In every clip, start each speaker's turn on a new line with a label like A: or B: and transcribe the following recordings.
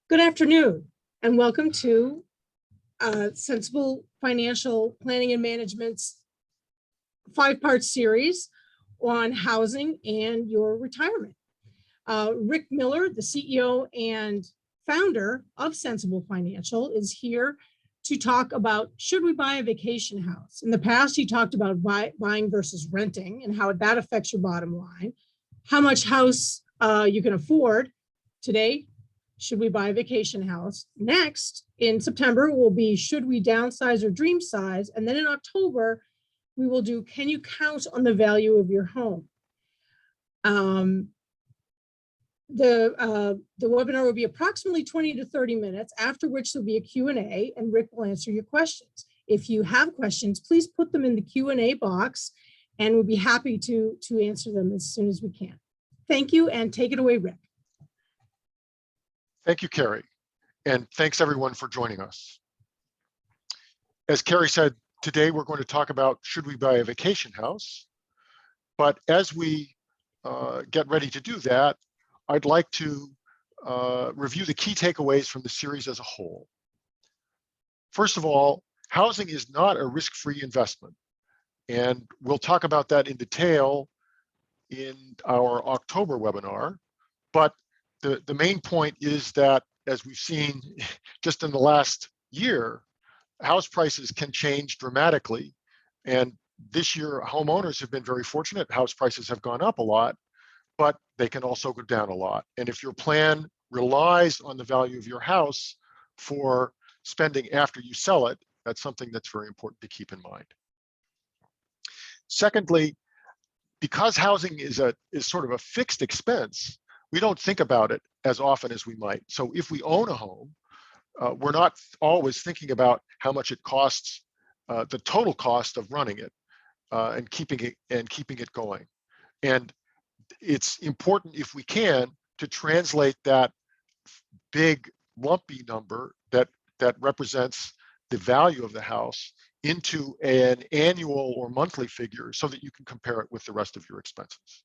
A: Good afternoon, and welcome to Sensible Financial Planning and Management's five-part series on housing and your retirement. Rick Miller, the CEO and founder of Sensible Financial, is here to talk about, should we buy a vacation house? In the past, he talked about buying versus renting and how that affects your bottom line, how much house you can afford. Today, should we buy a vacation house? Next, in September, will be, should we downsize or dream size? And then in October, we will do, can you count on the value of your home? The webinar will be approximately 20 to 30 minutes, after which there'll be a Q&A, and Rick will answer your questions. If you have questions, please put them in the Q&A box, and we'll be happy to answer them as soon as we can. Thank you, and take it away, Rick.
B: Thank you, Carrie, and thanks everyone for joining us. As Carrie said, today we're going to talk about, should we buy a vacation house? But as we get ready to do that, I'd like to review the key takeaways from the series as a whole. First of all, housing is not a risk-free investment, and we'll talk about that in detail in our October webinar. But the main point is that, as we've seen just in the last year, house prices can change dramatically. And this year, homeowners have been very fortunate. House prices have gone up a lot, but they can also go down a lot. And if your plan relies on the value of your house for spending after you sell it, that's something that's very important to keep in mind. Secondly, because housing is sort of a fixed expense, we don't think about it as often as we might. So if we own a home, we're not always thinking about how much it costs, the total cost of running it and keeping it going. And it's important, if we can, to translate that big lumpy number that represents the value of the house into an annual or monthly figure so that you can compare it with the rest of your expenses.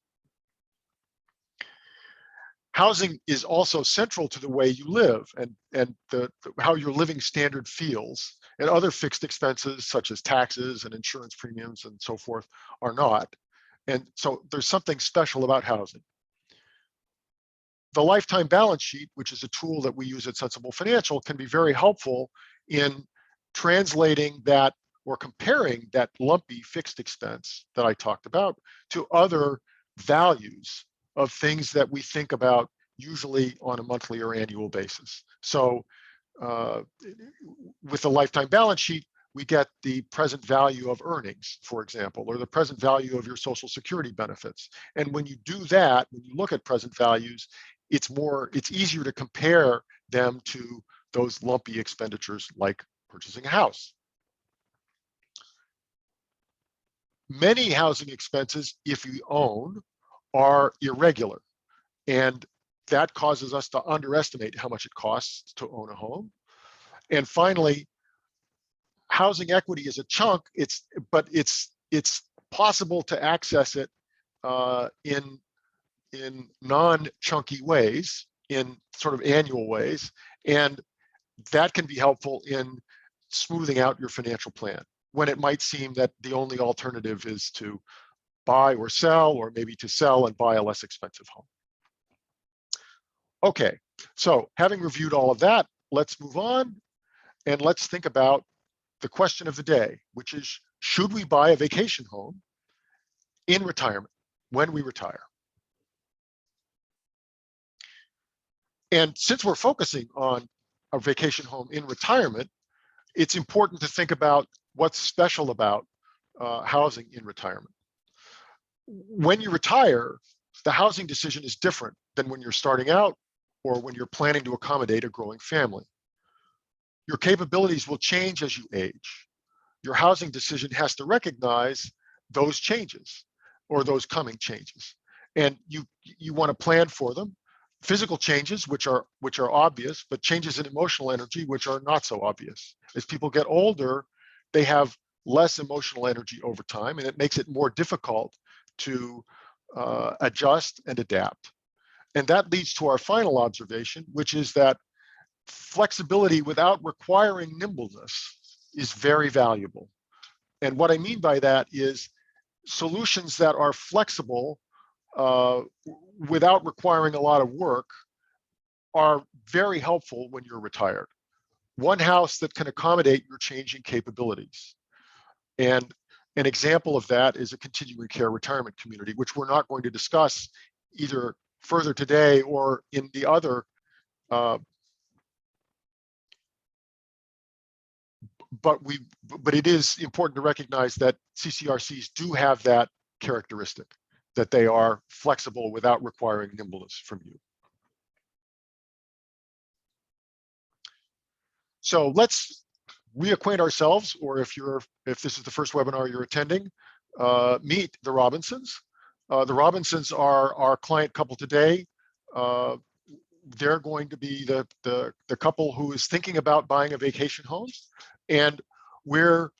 B: Housing is also central to the way you live and how your living standard feels, and other fixed expenses such as taxes and insurance premiums and so forth are not. And so there's something special about housing. The lifetime balance sheet, which is a tool that we use at Sensible Financial, can be very helpful in translating that or comparing that lumpy fixed expense that I talked about to other values of things that we think about usually on a monthly or annual basis. So with the lifetime balance sheet, we get the present value of earnings, for example, or the present value of your Social Security benefits. And when you do that, when you look at present values, it's easier to compare them to those lumpy expenditures like purchasing a house. Many housing expenses, if you own, are irregular, and that causes us to underestimate how much it costs to own a home. And finally, housing equity is a chunk, but it's possible to access it in non-chunky ways, in sort of annual ways, and that can be helpful in smoothing out your financial plan when it might seem that the only alternative is to buy or sell, or maybe to sell and buy a less expensive home. Okay, so having reviewed all of that, let's move on and let's think about the question of the day, which is, should we buy a vacation home in retirement when we retire? And since we're focusing on a vacation home in retirement, it's important to think about what's special about housing in retirement. When you retire, the housing decision is different than when you're starting out or when you're planning to accommodate a growing family. Your capabilities will change as you age. Your housing decision has to recognize those changes or those coming changes. And you want to plan for them. Physical changes, which are obvious, but changes in emotional energy, which are not so obvious. As people get older, they have less emotional energy over time, and it makes it more difficult to adjust and adapt. And that leads to our final observation, which is that flexibility without requiring nimbleness is very valuable. And what I mean by that is solutions that are flexible without requiring a lot of work are very helpful when you're retired. One house that can accommodate your changing capabilities. And an example of that is a continuing care retirement community, which we're not going to discuss either further today or in the other but it is important to recognize that CCRCs do have that characteristic, that they are flexible without requiring nimbleness from you. So let's reacquaint ourselves, or if this is the first webinar you're attending, meet the Robinsons. The Robinsons are our client couple today. They're going to be the couple who is thinking about buying a vacation home, and we're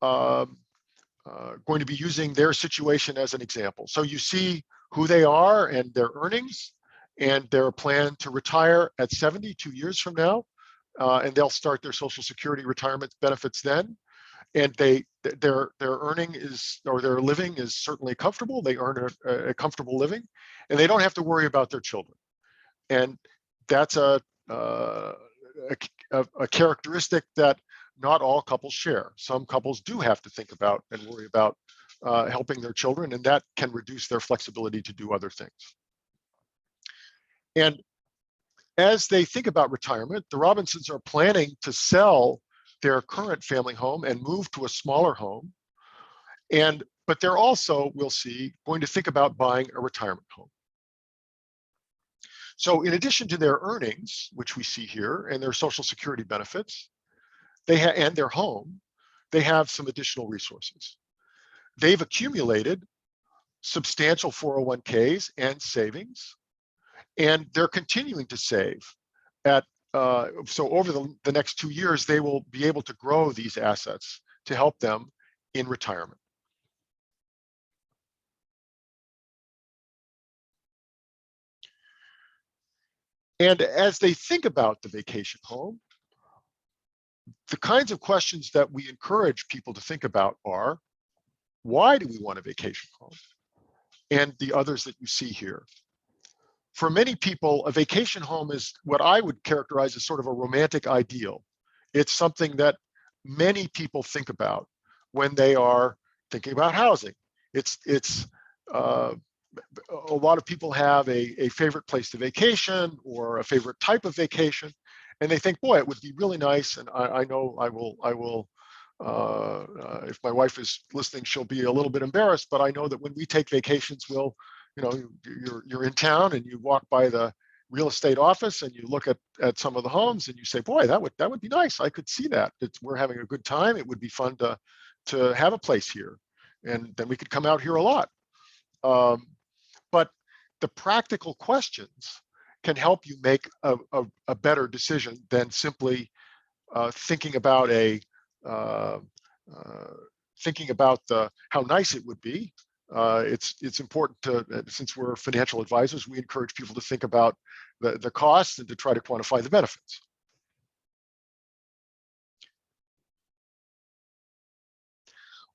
B: going to be using their situation as an example. So you see who they are and their earnings and their plan to retire at 72 years from now, and they'll start their Social Security retirement benefits then. And their earning is, or their living is certainly comfortable. They earn a comfortable living, and they don't have to worry about their children. And that's a characteristic that not all couples share. Some couples do have to think about and worry about helping their children, and that can reduce their flexibility to do other things. And as they think about retirement, the Robinsons are planning to sell their current family home and move to a smaller home. But they're also, we'll see, going to think about buying a retirement home. So in addition to their earnings, which we see here, and their Social Security benefits, and their home, they have some additional resources. They've accumulated substantial 401ks and savings, and they're continuing to save. So over the next 2 years, they will be able to grow these assets to help them in retirement. And as they think about the vacation home, the kinds of questions that we encourage people to think about are, why do we want a vacation home? And the others that you see here. For many people, a vacation home is what I would characterize as sort of a romantic ideal. It's something that many people think about when they are thinking about housing. A lot of people have a favorite place to vacation or a favorite type of vacation, and they think, boy, it would be really nice. And I know I will. If my wife is listening, she'll be a little bit embarrassed, but I know that when we take vacations, you're in town and you walk by the real estate office and you look at some of the homes and you say, boy, that would be nice. I could see that. We're having a good time. It would be fun to have a place here, and then we could come out here a lot. But the practical questions can help you make a better decision than simply thinking about how nice it would be. It's important to, since we're financial advisors, we encourage people to think about the costs and to try to quantify the benefits.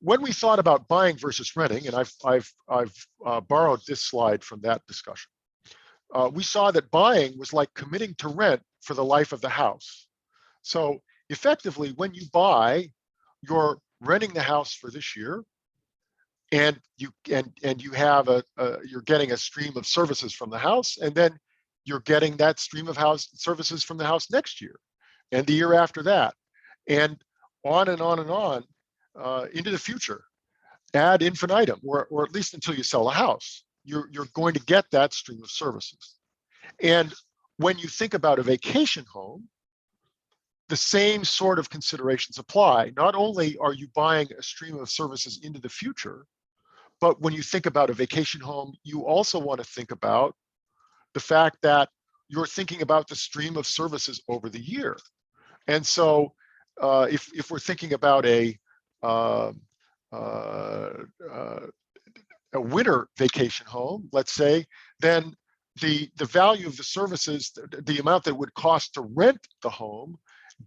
B: When we thought about buying versus renting, and I've borrowed this slide from that discussion, we saw that buying was like committing to rent for the life of the house. So effectively, when you buy, you're renting the house for this year, and you have you're getting a stream of services from the house, and then you're getting that stream of services from the house next year, and the year after that, and on and on and on into the future, ad infinitum, or at least until you sell a house. You're going to get that stream of services. And when you think about a vacation home, the same sort of considerations apply. Not only are you buying a stream of services into the future, but when you think about a vacation home, you also want to think about the fact that you're thinking about the stream of services over the year. And so if we're thinking about a winter vacation home, let's say, then the value of the services, the amount that it would cost to rent the home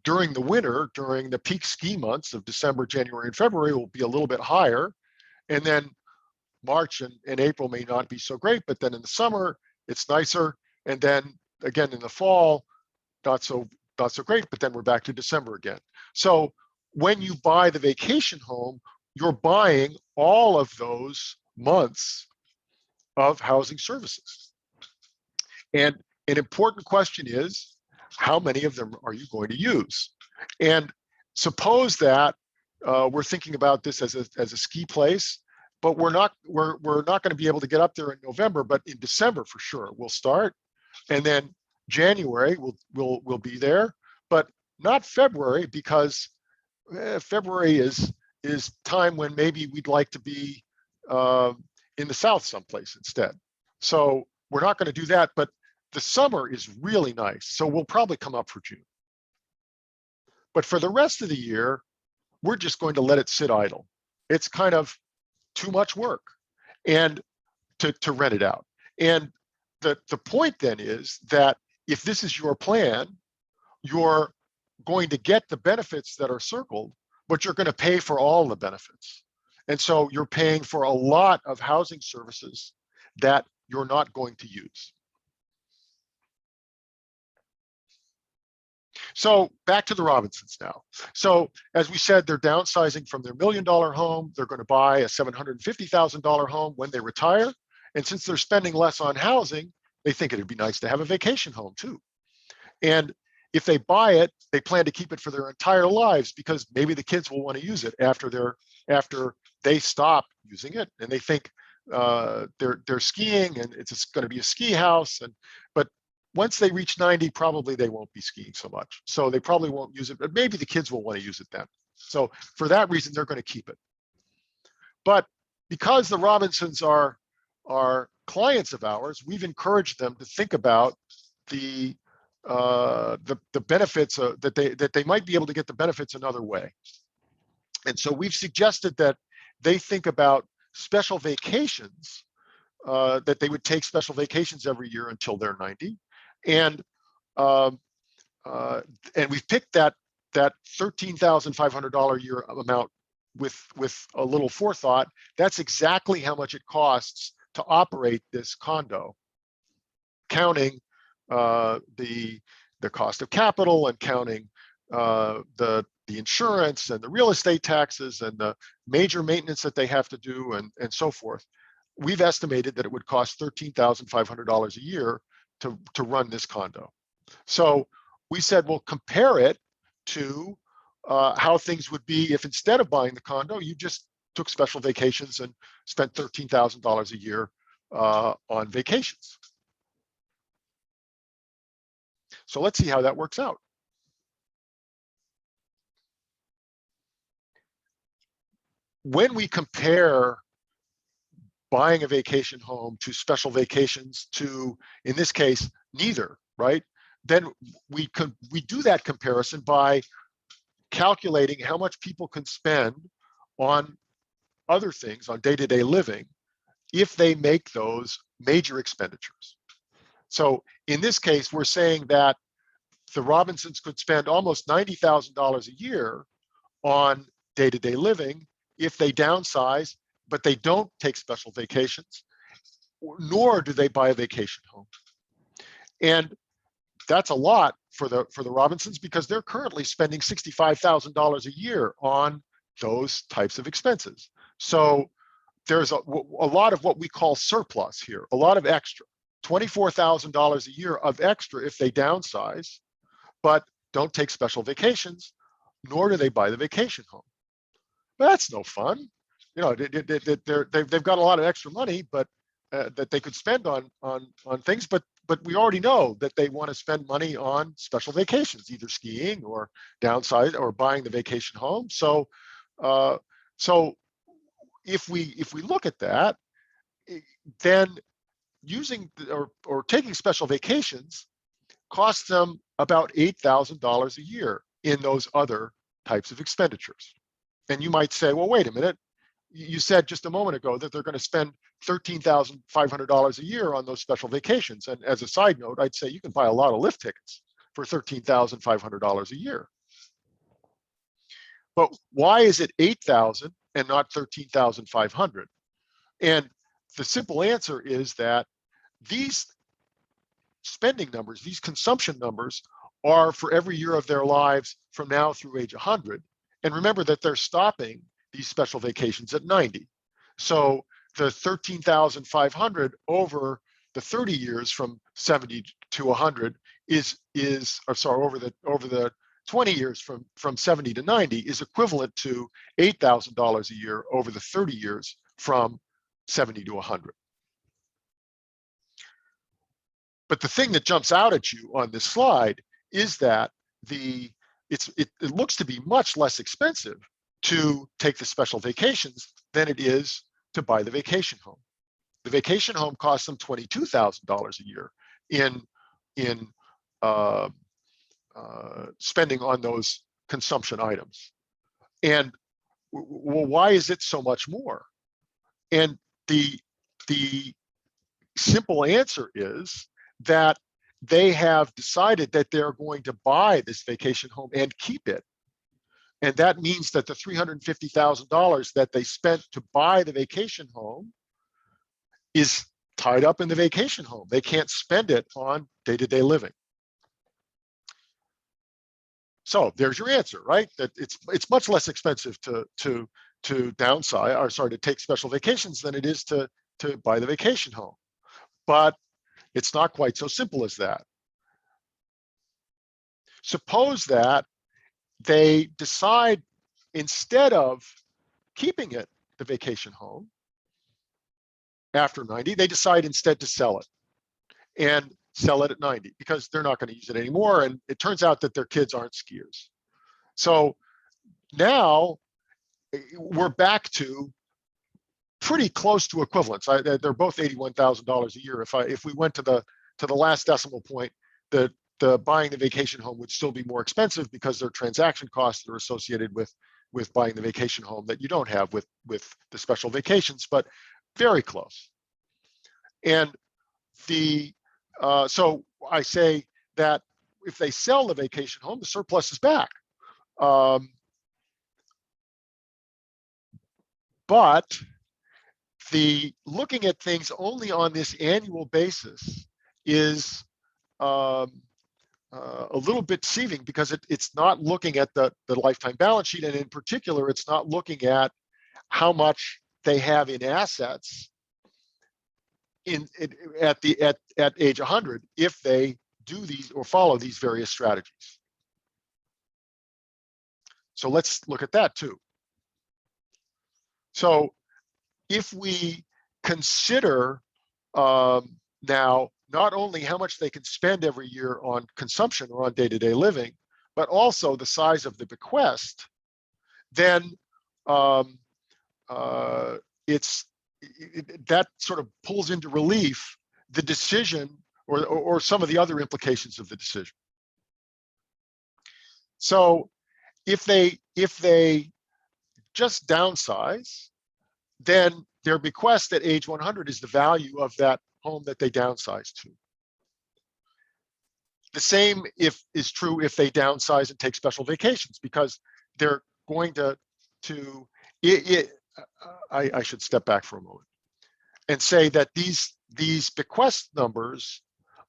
B: during the winter, during the peak ski months of December, January, and February will be a little bit higher. And then March and April may not be so great, but then in the summer, it's nicer. And then again, in the fall, not so great, but then we're back to December again. So when you buy the vacation home, you're buying all of those months of housing services. And an important question is, how many of them are you going to use? And suppose that we're thinking about this as a ski place, but we're not going to be able to get up there in November, but in December for sure we'll start, and then January we'll be there, but not February, because February is time when maybe we'd like to be in the south someplace instead. So we're not going to do that, but the summer is really nice, so we'll probably come up for June. But for the rest of the year, we're just going to let it sit idle. It's kind of too much work and to rent it out. And the point then is that if this is your plan, you're going to get the benefits that are circled, but you're going to pay for all the benefits. And so you're paying for a lot of housing services that you're not going to use. So back to the Robinsons now. So as we said, they're downsizing from their $1 million home. They're going to buy a $750,000 home when they retire. And since they're spending less on housing, they think it'd be nice to have a vacation home too. And if they buy it, they plan to keep it for their entire lives, because maybe the kids will want to use it after they stop using it, and they think they're skiing and it's going to be a ski house. But once they reach 90, probably they won't be skiing so much. So they probably won't use it, but maybe the kids will want to use it then. So for that reason, they're going to keep it. But because the Robinsons are clients of ours, we've encouraged them to think about the benefits that they might be able to get the benefits another way. And so we've suggested that they think about special vacations, that they would take special vacations every year until they're 90. And we've picked that $13,500 a year amount with a little forethought. That's exactly how much it costs to operate this condo, counting the cost of capital and counting the insurance and the real estate taxes and the major maintenance that they have to do and so forth. We've estimated that it would cost $13,500 a year to run this condo. So we said, we'll compare it to how things would be if instead of buying the condo, you just took special vacations and spent $13,000 a year on vacations. So let's see how that works out. When we compare buying a vacation home to special vacations to, in this case, neither, right? Then we do that comparison by calculating how much people can spend on other things, on day-to-day living, if they make those major expenditures. So in this case, we're saying that the Robinsons could spend almost $90,000 a year on day-to-day living if they downsize, but they don't take special vacations, nor do they buy a vacation home. And that's a lot for the Robinsons, because they're currently spending $65,000 a year on those types of expenses. So there's a lot of what we call surplus here, a lot of extra, $24,000 a year of extra if they downsize, but don't take special vacations, nor do they buy the vacation home. That's no fun. You know, they've got a lot of extra money, but that they could spend on things, but we already know that they want to spend money on special vacations, either skiing or downsize or buying the vacation home. So if we look at that, then using or taking special vacations costs them about $8,000 a year in those other types of expenditures. And you might say, well, wait a minute, you said just a moment ago that they're going to spend $13,500 a year on those special vacations. And as a side note, I'd say you can buy a lot of lift tickets for $13,500 a year. But why is it 8,000 and not 13,500? And the simple answer is that these spending numbers, these consumption numbers, are for every year of their lives from now through age 100. And remember that they're stopping these special vacations at 90. So the 13,500 over the 30 years from 70 to 100 over the 20 years from 70 to 90 is equivalent to $8,000 a year over the 30 years from 70 to 100. But the thing that jumps out at you on this slide is that it looks to be much less expensive to take the special vacations than it is to buy the vacation home. The vacation home costs them $22,000 a year in spending on those consumption items. And well, why is it so much more? And the simple answer is that they have decided that they're going to buy this vacation home and keep it. And that means that the $350,000 that they spent to buy the vacation home is tied up in the vacation home. They can't spend it on day-to-day living. So there's your answer, right? That it's much less expensive to downsize, or sorry, to take special vacations than it is to buy the vacation home. But it's not quite so simple as that. Suppose that they decide, instead of keeping it, the vacation home, after 90, they decide instead to sell it, and sell it at 90 because they're not going to use it anymore. And it turns out that their kids aren't skiers. So now we're back to pretty close to equivalence. They're both $81,000 a year. If we went to the last decimal point, the buying the vacation home would still be more expensive because there are transaction costs that are associated with buying the vacation home that you don't have with the special vacations, but very close. And so I say that if they sell the vacation home, the surplus is back. But looking at things only on this annual basis is a little bit deceiving because it's not looking at the lifetime balance sheet, and in particular, it's not looking at how much they have in assets at age 100 if they do these or follow these various strategies. So let's look at that too. So if we consider now not only how much they can spend every year on consumption or on day-to-day living, but also the size of the bequest, then that sort of pulls into relief the decision or some of the other implications of the decision. So if they just downsize, then their bequest at age 100 is the value of that home that they downsized to. The same is true if they downsize and take special vacations, because they're going to I should step back for a moment and say that these bequest numbers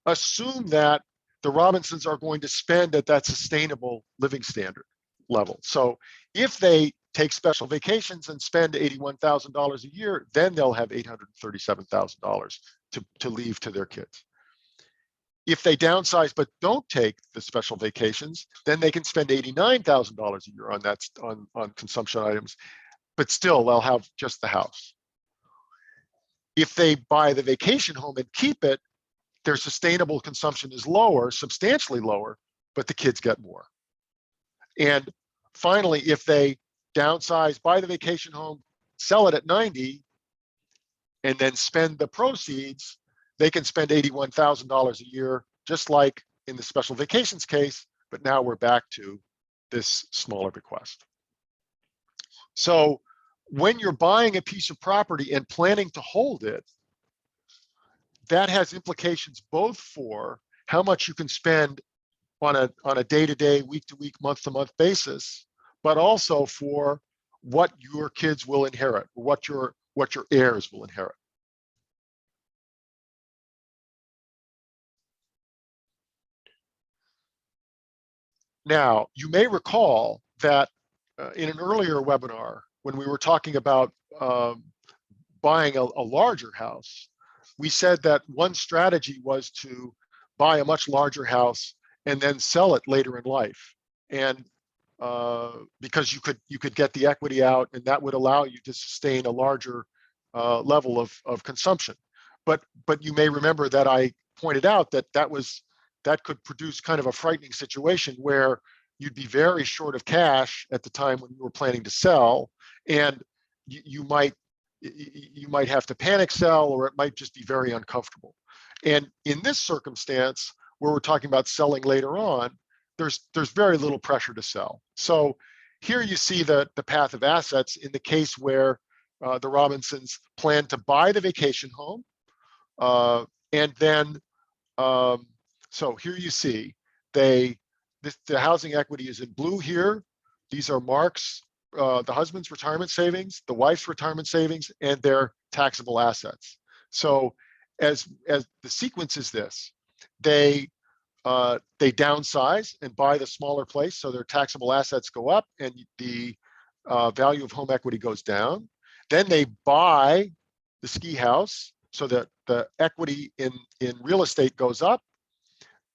B: assume that the Robinsons are going to spend at that sustainable living standard level. So if they take special vacations and spend $81,000 a year, then they'll have $837,000 to leave to their kids. If they downsize but don't take the special vacations, then they can spend $89,000 a year on consumption items, but still they'll have just the house. If they buy the vacation home and keep it, their sustainable consumption is lower, substantially lower, but the kids get more. And finally, if they downsize, buy the vacation home, sell it at 90, and then spend the proceeds, they can spend $81,000 a year, just like in the special vacations case, but now we're back to this smaller bequest. So when you're buying a piece of property and planning to hold it, that has implications both for how much you can spend on a day-to-day, week-to-week, month-to-month basis, but also for what your kids will inherit, what your heirs will inherit. Now, you may recall that in an earlier webinar, when we were talking about buying a larger house, we said that one strategy was to buy a much larger house and then sell it later in life. And because you could get the equity out, and that would allow you to sustain a larger level of consumption. But you may remember that I pointed out that that could produce kind of a frightening situation where you'd be very short of cash at the time when you were planning to sell, and you might have to panic sell, or it might just be very uncomfortable. And in this circumstance, where we're talking about selling later on, there's very little pressure to sell. So here you see the path of assets in the case where the Robinsons plan to buy the vacation home, and then so here you see the housing equity is in blue here. These are Mark's, the husband's retirement savings, the wife's retirement savings, and their taxable assets. So as the sequence is this, they downsize and buy the smaller place, so their taxable assets go up and the value of home equity goes down. Then they buy the ski house, so that the equity in real estate goes up.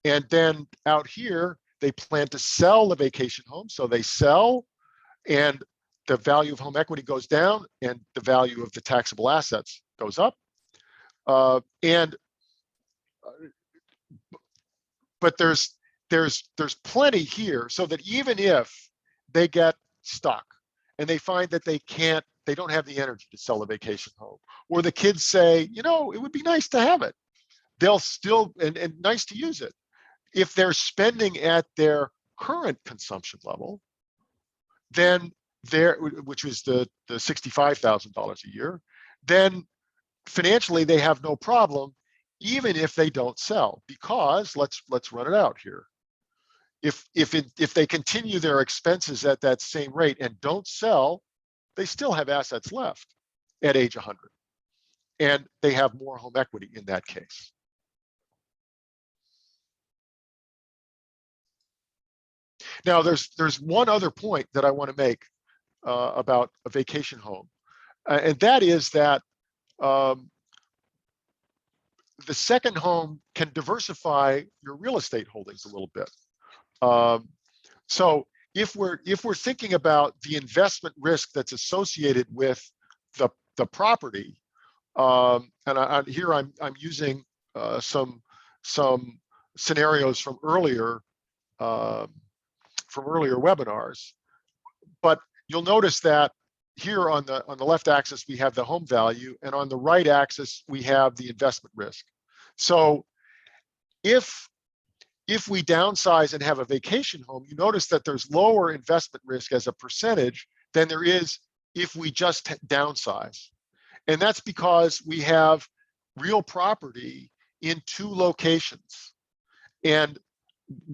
B: And then out here, they plan to sell the vacation home, so they sell, and the value of home equity goes down, and the value of the taxable assets goes up. But there's plenty here, so that even if they get stuck and they find that they don't have the energy to sell a vacation home, or the kids say, you know, it would be nice to have it, they'll still, and nice to use it. If they're spending at their current consumption level, then which was the $65,000 a year, then financially they have no problem, even if they don't sell, because let's run it out here. If they continue their expenses at that same rate and don't sell, they still have assets left at age 100, and they have more home equity in that case. Now, there's one other point that I want to make about a vacation home, and that is that the second home can diversify your real estate holdings a little bit. So if we're thinking about the investment risk that's associated with the property, and here I'm using some scenarios from earlier webinars, but you'll notice that here on the left axis we have the home value, and on the right axis we have the investment risk. So if we downsize and have a vacation home, you notice that there's lower investment risk as a percentage than there is if we just downsize. And that's because we have real property in 2 locations. And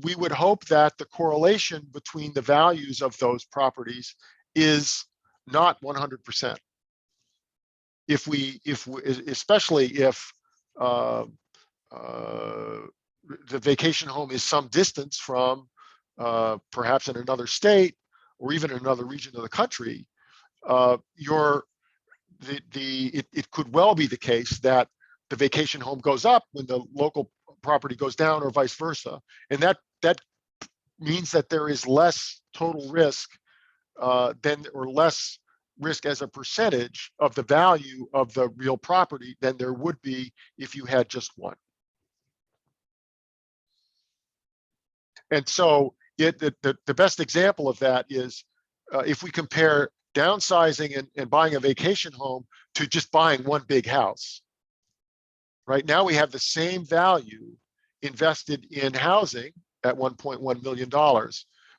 B: we would hope that the correlation between the values of those properties is not 100%. Especially if the vacation home is some distance from perhaps in another state or even another region of the country, it could well be the case that the vacation home goes up when the local property goes down, or vice versa, and that means that there is less total risk or less risk as a percentage of the value of the real property than there would be if you had just one. And so the best example of that is if we compare downsizing and buying a vacation home to just buying one big house. Right now we have the same value invested in housing at $1.1 million,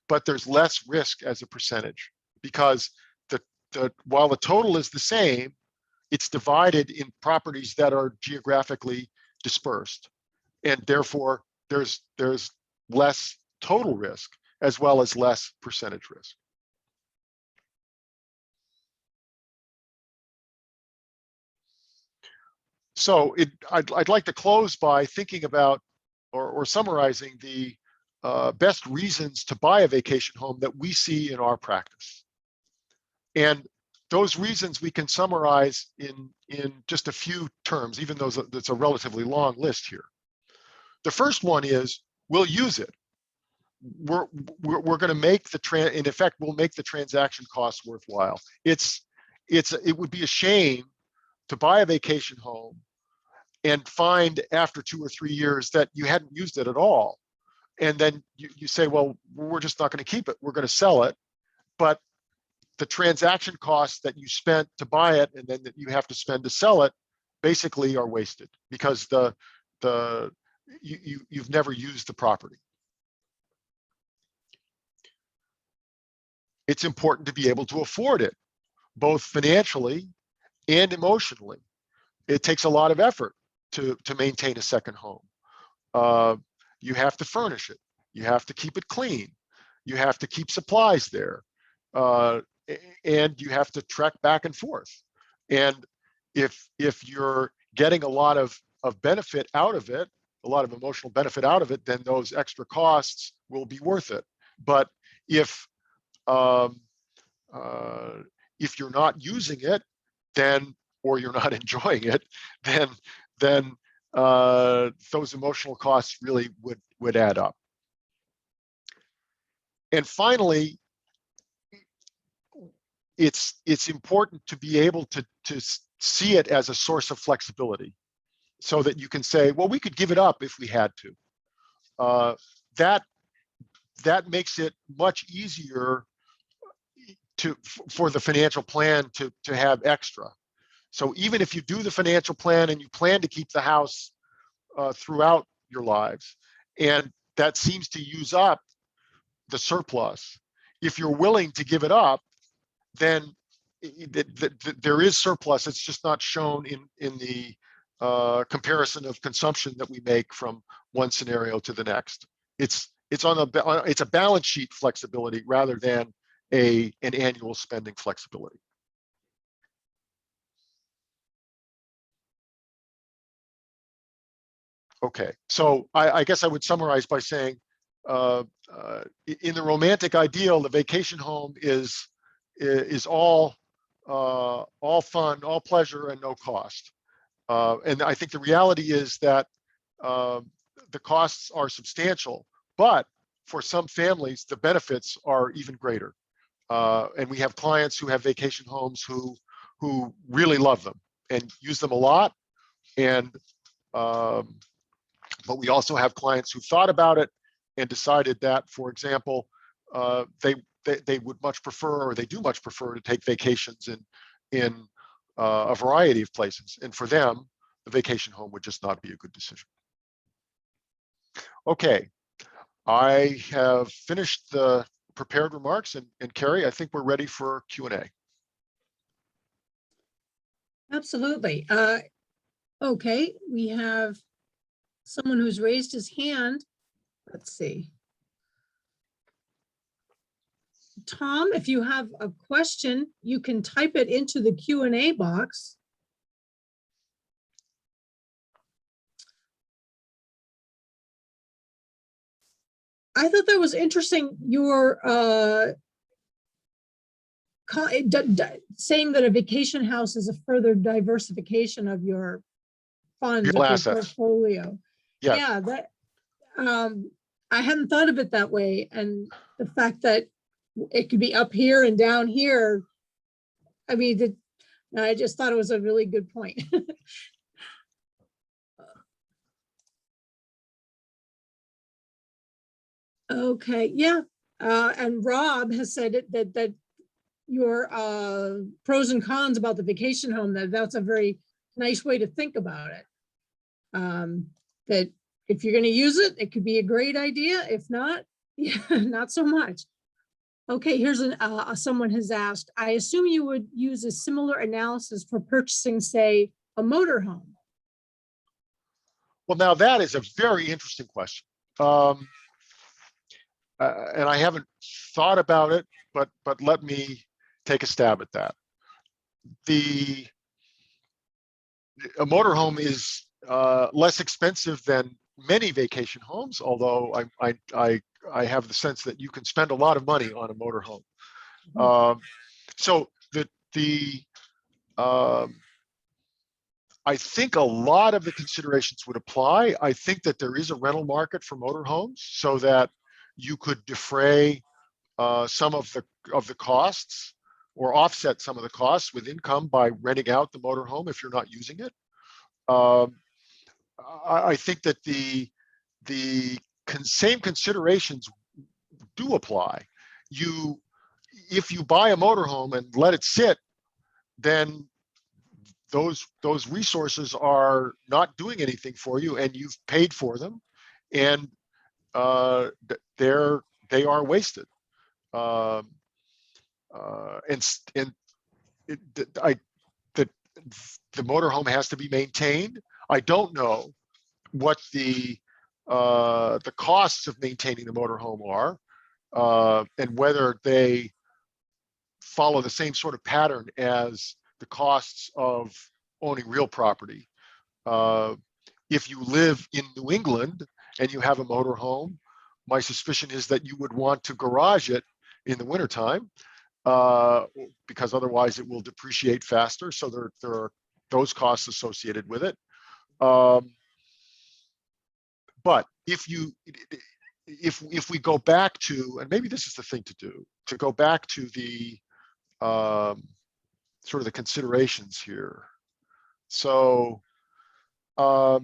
B: but there's less risk as a percentage because while the total is the same, it's divided in properties that are geographically dispersed. And therefore, there's less total risk as well as less percentage risk. So I'd like to close by thinking about or summarizing the best reasons to buy a vacation home that we see in our practice. And those reasons we can summarize in just a few terms, even though it's a relatively long list here. The first one is we'll use it. We're going to make in effect, we'll make the transaction costs worthwhile. It would be a shame to buy a vacation home and find after 2 or 3 years that you hadn't used it at all. And then you say, well, we're just not going to keep it. We're going to sell it. But the transaction costs that you spent to buy it and then that you have to spend to sell it basically are wasted because you've never used the property. It's important to be able to afford it, both financially and emotionally. It takes a lot of effort to maintain a second home. You have to furnish it. You have to keep it clean. You have to keep supplies there. And you have to trek back and forth. And if you're getting a lot of benefit out of it, a lot of emotional benefit out of it, then those extra costs will be worth it. But if you're not using it, then, or you're not enjoying it, then those emotional costs really would add up. And finally, it's important to be able to see it as a source of flexibility so that you can say, well, we could give it up if we had to. That makes it much easier for the financial plan to have extra. So even if you do the financial plan and you plan to keep the house throughout your lives, and that seems to use up the surplus, if you're willing to give it up, then there is surplus. It's just not shown in the comparison of consumption that we make from one scenario to the next. It's a balance sheet flexibility rather than an annual spending flexibility. Okay, so I guess I would summarize by saying, in the romantic ideal, the vacation home is all fun, all pleasure, and no cost. And I think the reality is that the costs are substantial, but for some families, the benefits are even greater. And we have clients who have vacation homes who really love them and use them a lot. And but we also have clients who thought about it and decided that, for example, they would much prefer, or they do much prefer, to take vacations in a variety of places. And for them, the vacation home would just not be a good decision. Okay, I have finished the prepared remarks, and Carrie, I think we're ready for Q&A.
A: Absolutely. Okay, we have someone who's raised his hand. Let's see. Tom, if you have a question, you can type it into the Q&A box. I thought that was interesting, your saying that a vacation house is a further diversification of your funds,
B: Real
A: of your
B: assets.
A: portfolio.
B: Yes.
A: Yeah, that I hadn't thought of it that way. And the fact that it could be up here and down here, I mean, I just thought it was a really good point. Okay, yeah. And Rob has said it, that your pros and cons about the vacation home, that's a very nice way to think about it. That if you're going to use it, it could be a great idea. If not, yeah, not so much. Okay, here's someone has asked, I assume you would use a similar analysis for purchasing, say, a motorhome.
B: Well, now that is a very interesting question. Um, and I haven't thought about it, but let me take a stab at that. A motorhome is less expensive than many vacation homes, although I have the sense that you can spend a lot of money on a motorhome. So the I think a lot of the considerations would apply. I think that there is a rental market for motorhomes so that you could defray some of the costs or offset some of the costs with income by renting out the motorhome if you're not using it. Um, I think that the same considerations do apply. If you buy a motorhome and let it sit, then those resources are not doing anything for you, and you've paid for them, and they are wasted. Um, and the motorhome has to be maintained. I don't know what the costs of maintaining the motorhome are, and whether they follow the same sort of pattern as the costs of owning real property. If you live in New England and you have a motorhome, my suspicion is that you would want to garage it in the wintertime, because otherwise it will depreciate faster. So there are those costs associated with it. But if we go back to, and maybe this is the thing to do, to go back to the sort of the considerations here. So I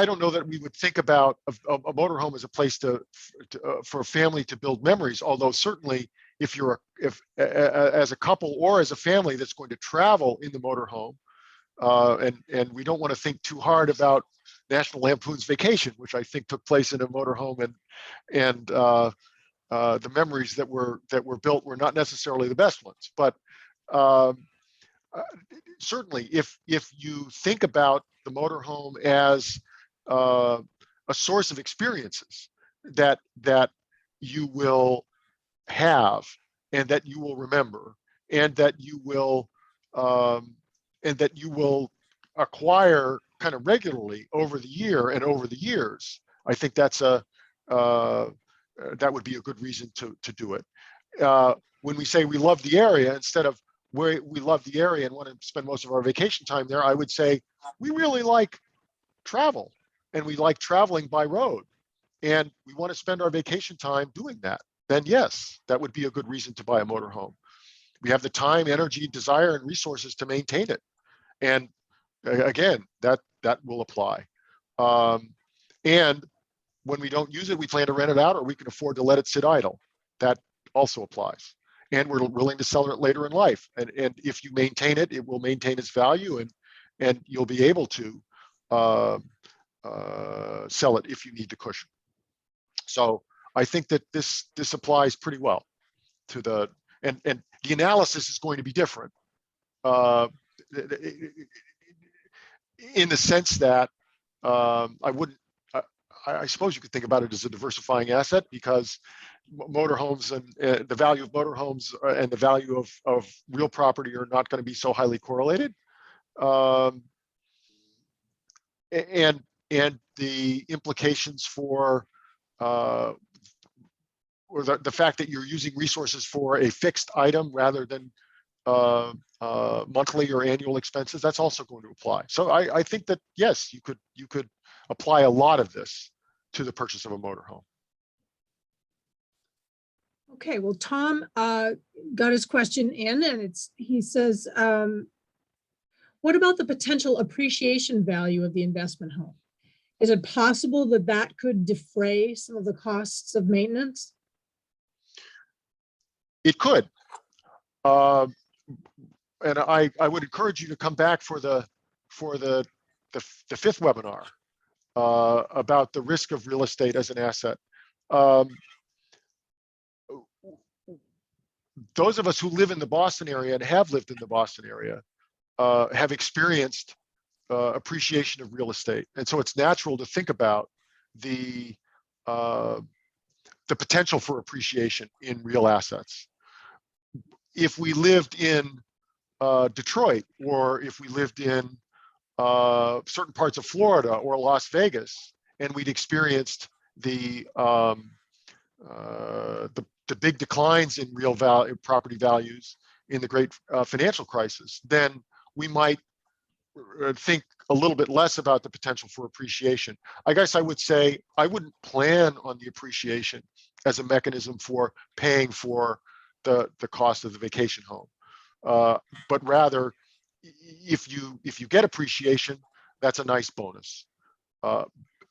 B: don't know that we would think about a motorhome as a place for a family to build memories. Although certainly, if as a couple or as a family that's going to travel in the motorhome, and we don't want to think too hard about National Lampoon's Vacation, which I think took place in a motorhome, and the memories that were built were not necessarily the best ones. But certainly, if you think about the motorhome as a source of experiences that you will have, and that you will remember, and that you will acquire kind of regularly over the year and over the years, I think that would be a good reason to do it. When we say we love the area, instead of where we love the area and want to spend most of our vacation time there, I would say we really like travel, and we like traveling by road, and we want to spend our vacation time doing that. Then yes, that would be a good reason to buy a motorhome. We have the time, energy, desire, and resources to maintain it. And again, that will apply. And when we don't use it, we plan to rent it out, or we can afford to let it sit idle. That also applies. And we're willing to sell it later in life. And if you maintain it, it will maintain its value, and you'll be able to sell it if you need the cushion. So I think that this applies pretty well to the, and the analysis is going to be different, in the sense that I suppose you could think about it as a diversifying asset, because motorhomes and the value of motorhomes and the value of real property are not going to be so highly correlated. And the implications for or the fact that you're using resources for a fixed item rather than monthly or annual expenses, that's also going to apply. So I think that yes, you could apply a lot of this to the purchase of a motorhome.
A: Okay, well, Tom got his question in, and he says, what about the potential appreciation value of the investment home? Is it possible that could defray some of the costs of maintenance?
B: It could. And I would encourage you to come back for the fifth webinar about the risk of real estate as an asset. those of us who live in the Boston area and have lived in the Boston area have experienced appreciation of real estate. And so it's natural to think about the potential for appreciation in real assets. If we lived in Detroit, or if we lived in certain parts of Florida or Las Vegas, and we'd experienced the big declines in real property values in the great financial crisis, then we might think a little bit less about the potential for appreciation. I guess I would say I wouldn't plan on the appreciation as a mechanism for paying for the cost of the vacation home, but rather, if you get appreciation, that's a nice bonus.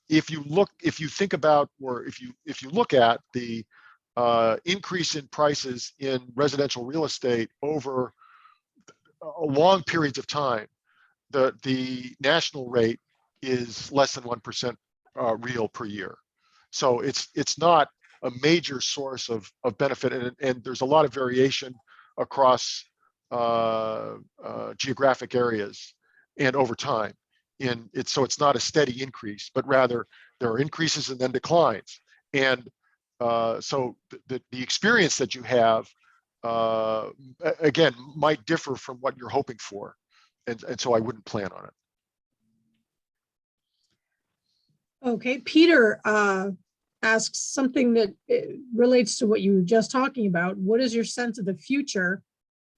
B: If you think about, or if you look at the increase in prices in residential real estate over long periods of time, the national rate is less than 1% real per year. So it's not a major source of benefit, and there's a lot of variation across geographic areas and over time. So it's not a steady increase, but rather there are increases and then declines. And so the experience that you have, again, might differ from what you're hoping for. And so I wouldn't plan on it.
A: Okay, Peter asks something that relates to what you were just talking about. What is your sense of the future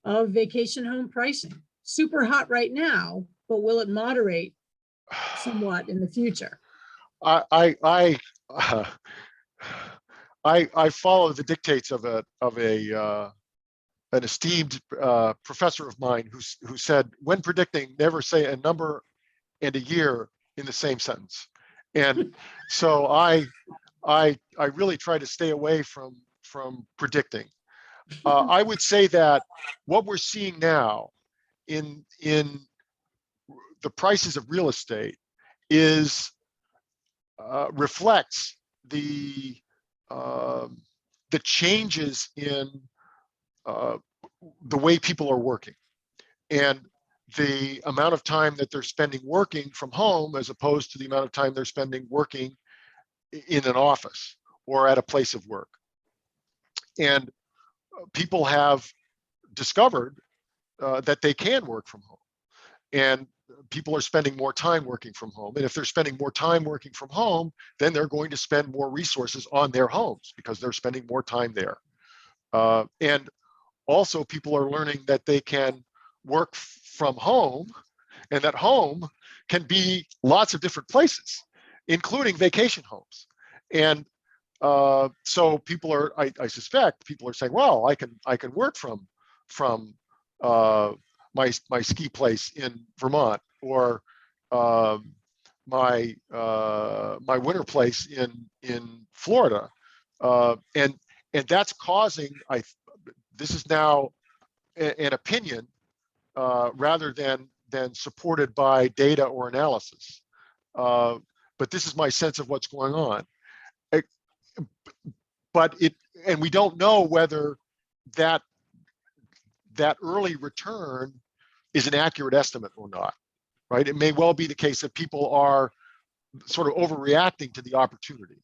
A: of vacation home pricing? Super hot right now, but will it moderate somewhat in the future?
B: I follow the dictates of an esteemed professor of mine who said, when predicting, never say a number and a year in the same sentence. And so I really try to stay away from predicting. I would say that what we're seeing now in the prices of real estate is reflects the changes in the way people are working, and the amount of time that they're spending working from home as opposed to the amount of time they're spending working in an office or at a place of work. And people have discovered that they can work from home, and people are spending more time working from home. And if they're spending more time working from home, then they're going to spend more resources on their homes because they're spending more time there. And also, people are learning that they can work from home, and that home can be lots of different places, including vacation homes. And so people are, I suspect, people are saying, well, I can work from my ski place in Vermont, or my winter place in Florida, and that's causing, this is now an opinion rather than supported by data or analysis, but this is my sense of what's going on. And we don't know whether that early return is an accurate estimate or not, right? It may well be the case that people are sort of overreacting to the opportunity,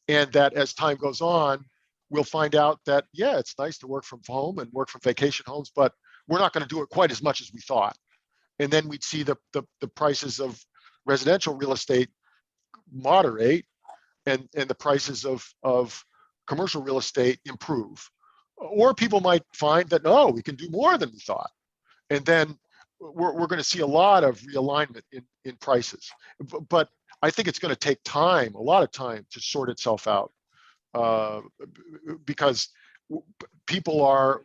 B: and that as time goes on, we'll find out that, yeah, it's nice to work from home and work from vacation homes, but we're not going to do it quite as much as we thought. And then we'd see the prices of residential real estate moderate, and the prices of commercial real estate improve. Or people might find that, no, we can do more than we thought. And then we're going to see a lot of realignment in prices. But I think it's going to take time, a lot of time, to sort itself out, because people are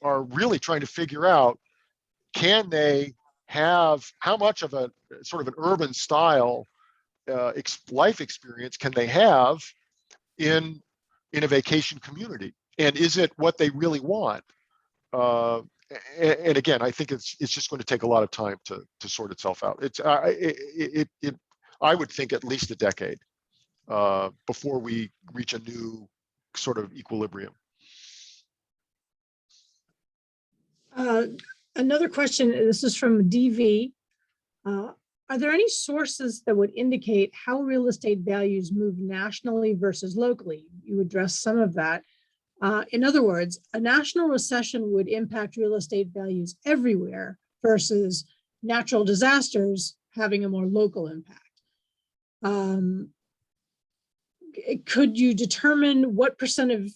B: really trying to figure out, can they have, how much of a sort of an urban style life experience can they have in a vacation community, and is it what they really want? And again, I think it's just going to take a lot of time to sort itself out. I would think at least a decade before we reach a new sort of equilibrium.
A: Uh, Another question, this is from DV. Are there any sources that would indicate how real estate values move nationally versus locally? You addressed some of that. In other words, a national recession would impact real estate values everywhere versus natural disasters having a more local impact. Could you determine what percent of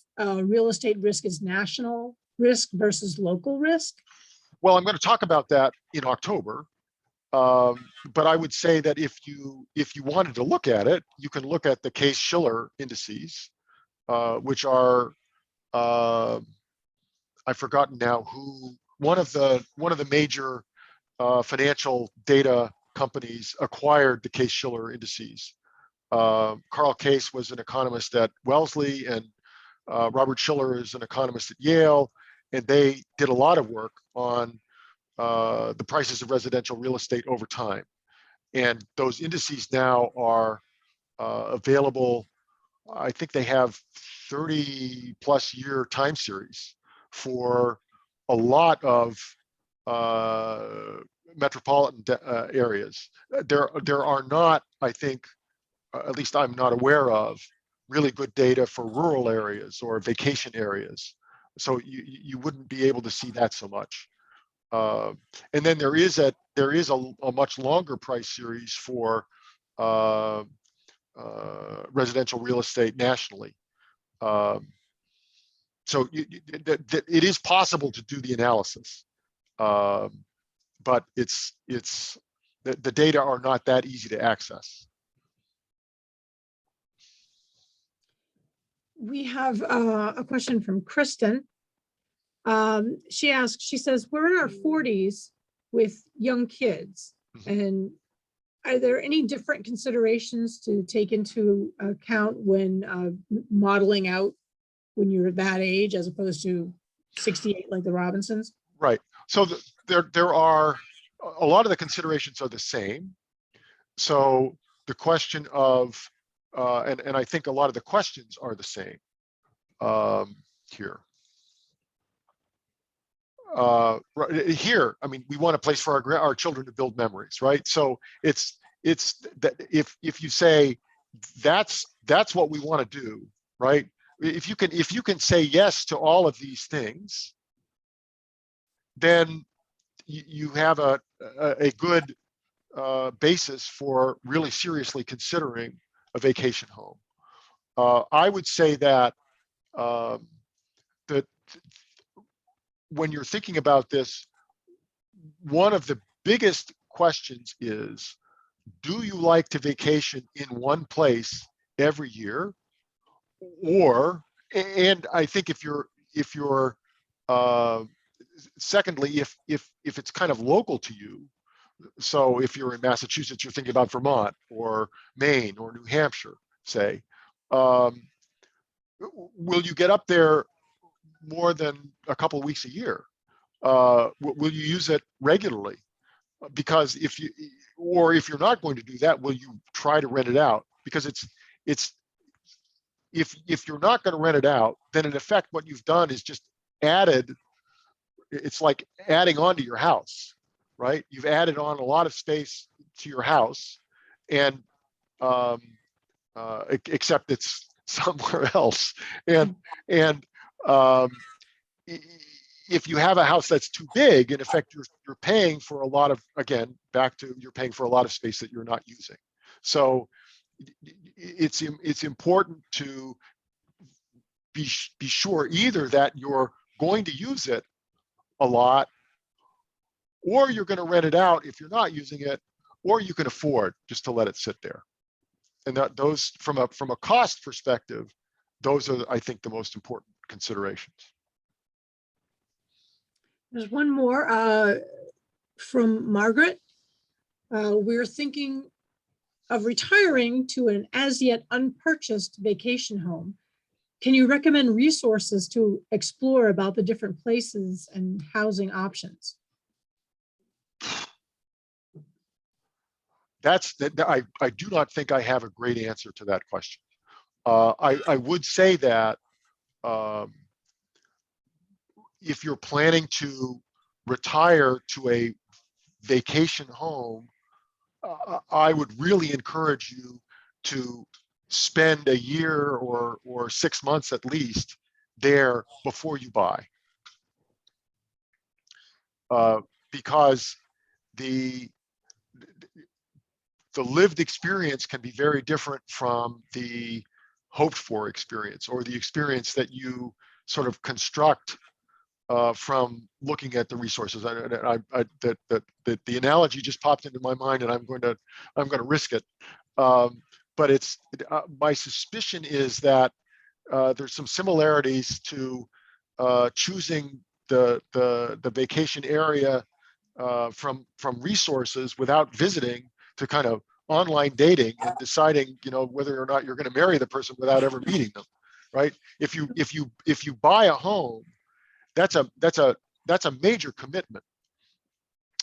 A: real estate risk is national risk versus local risk?
B: Well, I'm going to talk about that in October. But I would say that if you wanted to look at it, you can look at the Case-Shiller indices, which are I've forgotten now who one of the major financial data companies acquired the Case-Shiller indices. Carl Case was an economist at Wellesley, and Robert Shiller is an economist at Yale, and they did a lot of work on the prices of residential real estate over time. And those indices now are available. I think they have 30+ year time series for a lot of metropolitan areas. There are not, I think, at least I'm not aware of, really good data for rural areas or vacation areas. So you wouldn't be able to see that so much. And then there is a much longer price series for residential real estate nationally. So it is possible to do the analysis, but the data are not that easy to access.
A: We have a question from Kristen. She asks, she says, we're in our 40s with young kids, and are there any different considerations to take into account when modeling out when you're that age as opposed to 68 like the Robinsons?
B: Right. So there are a lot of the considerations are the same. So the question of and I think a lot of the questions are the same here. Here, I mean, we want a place for our children to build memories, right? So it's that if you say that's what we want to do, right? If you can say yes to all of these things, then you have a good basis for really seriously considering a vacation home. I would say that that when you're thinking about this, one of the biggest questions is, do you like to vacation in one place every year? Or, and I think if you're secondly, if it's kind of local to you, so if you're in Massachusetts, you're thinking about Vermont or Maine or New Hampshire, say, will you get up there more than a couple of weeks a year? Will you use it regularly? Because if you're not going to do that, will you try to rent it out? Because if you're not going to rent it out, then in effect, what you've done is just added. It's like adding on to your house, right? You've added on a lot of space to your house, and except it's somewhere else. And if you have a house that's too big, in effect, you're paying for a lot of, again, back to you're paying for a lot of space that you're not using. So it's important to be sure either that you're going to use it a lot, or you're going to rent it out if you're not using it, or you can afford just to let it sit there. And those, from a cost perspective, those are, I think, the most important considerations.
A: There's one more from Margaret. We're thinking of retiring to an as yet unpurchased vacation home. Can you recommend resources to explore about the different places and housing options? I do not think I have a great answer to that question. I would say that if you're planning to
B: retire to a vacation home, I would really encourage you to spend a year or 6 months at least there before you buy. Because the lived experience can be very different from the hoped for experience, or the experience that you sort of construct from looking at the resources. The analogy just popped into my mind, and I'm going to risk it. But it's my suspicion is that there's some similarities to choosing the vacation area from resources without visiting, to kind of online dating and deciding, whether or not you're going to marry the person without ever meeting them, right? If you buy a home, that's a major commitment,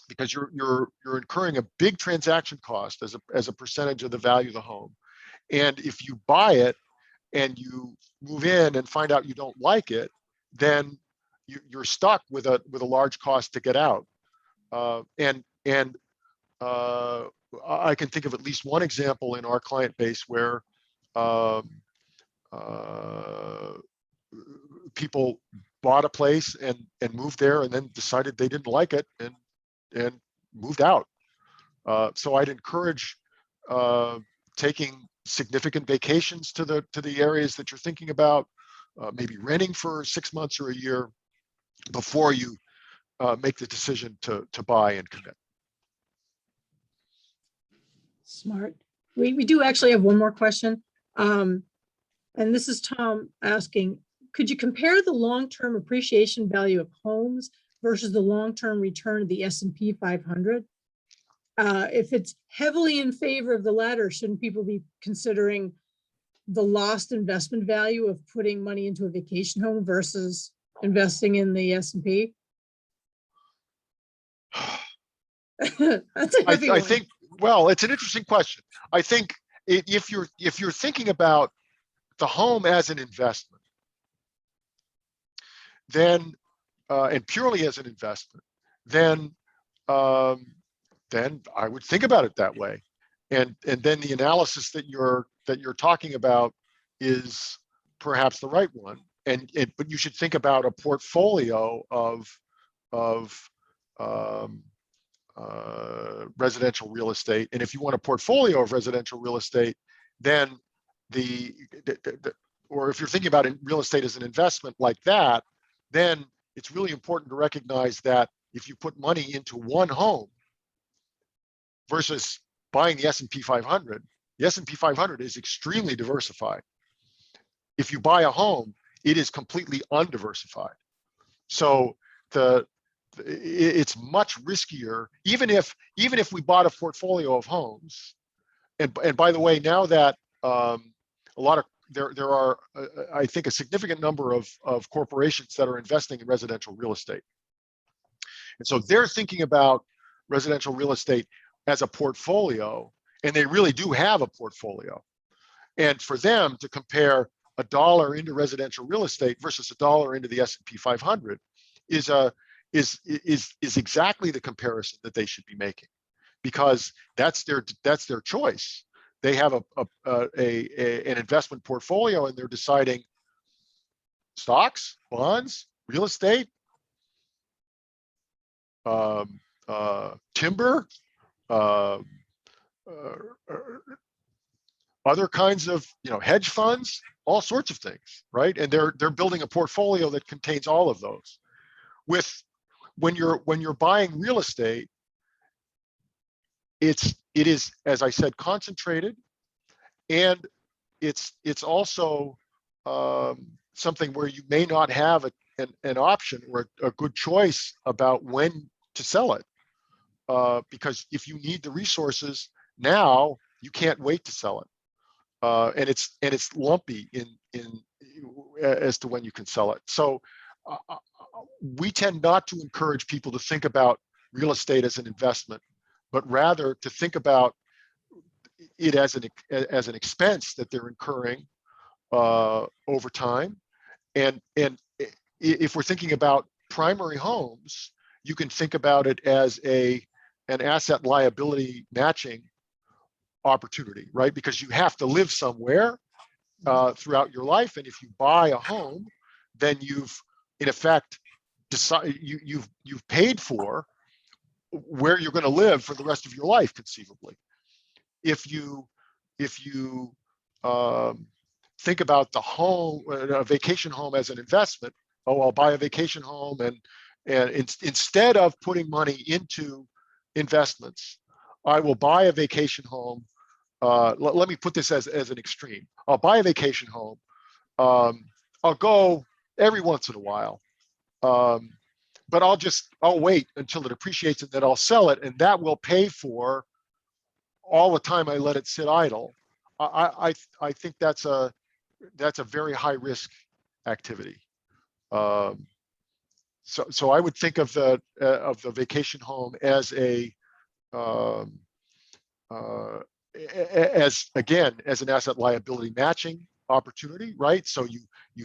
B: because you're incurring a big transaction cost as a percentage of the value of the home. And if you buy it and you move in and find out you don't like it, then you're stuck with a large cost to get out. And I can think of at least one example in our client base where people bought a place and moved there, and then decided they didn't like it and moved out. So I'd encourage taking significant vacations to the areas that you're thinking about, maybe renting for 6 months or a year before you make the decision to buy and commit.
A: Smart. We do actually have one more question. And this is Tom asking, could you compare the long-term appreciation value of homes versus the long-term return of the S&P 500? If it's heavily in favor of the latter, shouldn't people be considering the lost investment value of putting money into a vacation home versus investing in the S&P? That's a heavy one.
B: I think, well, it's an interesting question. I think if you're thinking about the home as an investment, then and purely as an investment, then I would think about it that way. And then the analysis that you're talking about is perhaps the right one. But you should think about a portfolio of residential real estate. And if you want a portfolio of residential real estate, then or if you're thinking about real estate as an investment like that, then it's really important to recognize that if you put money into one home versus buying the S&P 500, the S&P 500 is extremely diversified. If you buy a home, it is completely undiversified. So it's much riskier, even if we bought a portfolio of homes. And by the way, now that there are I think a significant number of corporations that are investing in residential real estate, and so they're thinking about residential real estate as a portfolio, and they really do have a portfolio. And for them to compare $1 into residential real estate versus $1 into the S&P 500 is exactly the comparison that they should be making, because that's their choice. They have an investment portfolio, and they're deciding stocks, bonds, real estate, timber, other kinds of hedge funds, all sorts of things, right? And they're building a portfolio that contains all of those. When you're buying real estate, it is, as I said, concentrated, and it's also something where you may not have an option or a good choice about when to sell it, because if you need the resources now, you can't wait to sell it, and it's lumpy in as to when you can sell it. So we tend not to encourage people to think about real estate as an investment, but rather to think about it as an expense that they're incurring over time. And if we're thinking about primary homes, you can think about it as an asset liability matching opportunity, right? Because you have to live somewhere throughout your life. And if you buy a home, then you've in effect decided you've paid for where you're going to live for the rest of your life, conceivably. If you think about the home, a vacation home as an investment, oh, I'll buy a vacation home, and instead of putting money into investments, I will buy a vacation home. Let me put this as an extreme. I'll buy a vacation home. I'll go every once in a while. But I'll wait until it appreciates, and then I'll sell it, and that will pay for all the time I let it sit idle. I think that's a very high risk activity. So I would think of the vacation home as as an asset liability matching opportunity, right? So you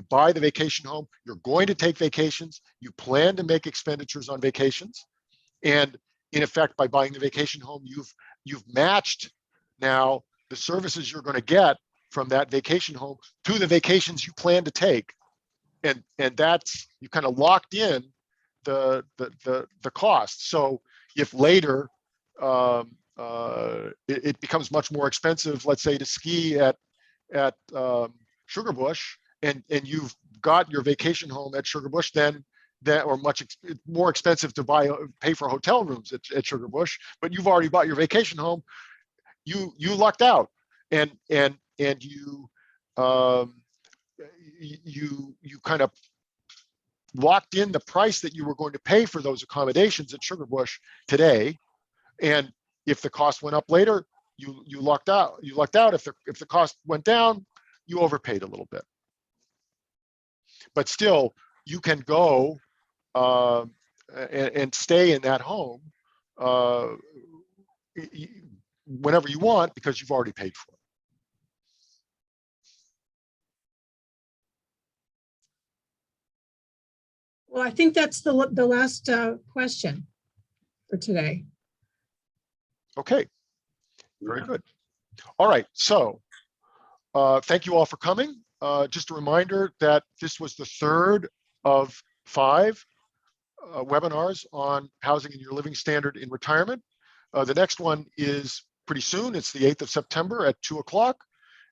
B: buy the vacation home, you're going to take vacations, you plan to make expenditures on vacations, and in effect, by buying the vacation home, you've matched now the services you're going to get from that vacation home to the vacations you plan to take, and that's, you kind of locked in the cost. So if later it becomes much more expensive, let's say, to ski at Sugarbush, and you've got your vacation home at Sugarbush, then that, or much more expensive to pay for hotel rooms at Sugarbush, but you've already bought your vacation home, you lucked out, and you kind of locked in the price that you were going to pay for those accommodations at Sugarbush today, and if the cost went up later, you lucked out. If the cost went down, you overpaid a little bit. But still, you can go and stay in that home whenever you want, because you've already paid for it.
A: Well, I think that's the last question for today.
B: Okay, very good. All right, so thank you all for coming. Just a reminder that this was the third of 5 webinars on housing and your living standard in retirement. The next one is pretty soon. It's the 8th of September at 2 o'clock.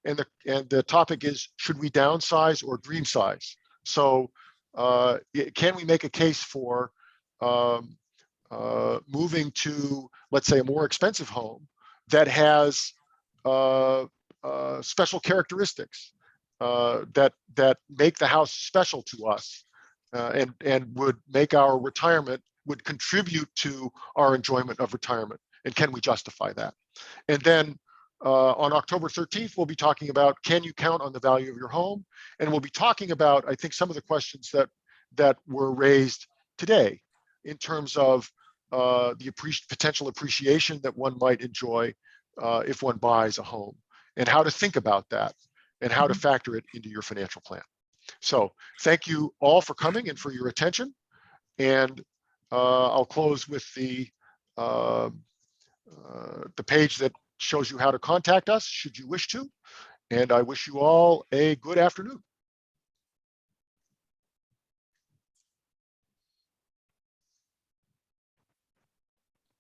B: And the topic is, should we downsize or dream size? So can we make a case for moving to, let's say, a more expensive home that has special characteristics that make the house special to us, and would make our retirement, would contribute to our enjoyment of retirement, and can we justify that? And then on October 13th, we'll be talking about, can you count on the value of your home? And we'll be talking about, I think, some of the questions that were raised today in terms of the potential appreciation that one might enjoy if one buys a home, and how to think about that, and how to factor it into your financial plan. So thank you all for coming and for your attention. And I'll close with the page that shows you how to contact us should you wish to. And I wish you all a good afternoon.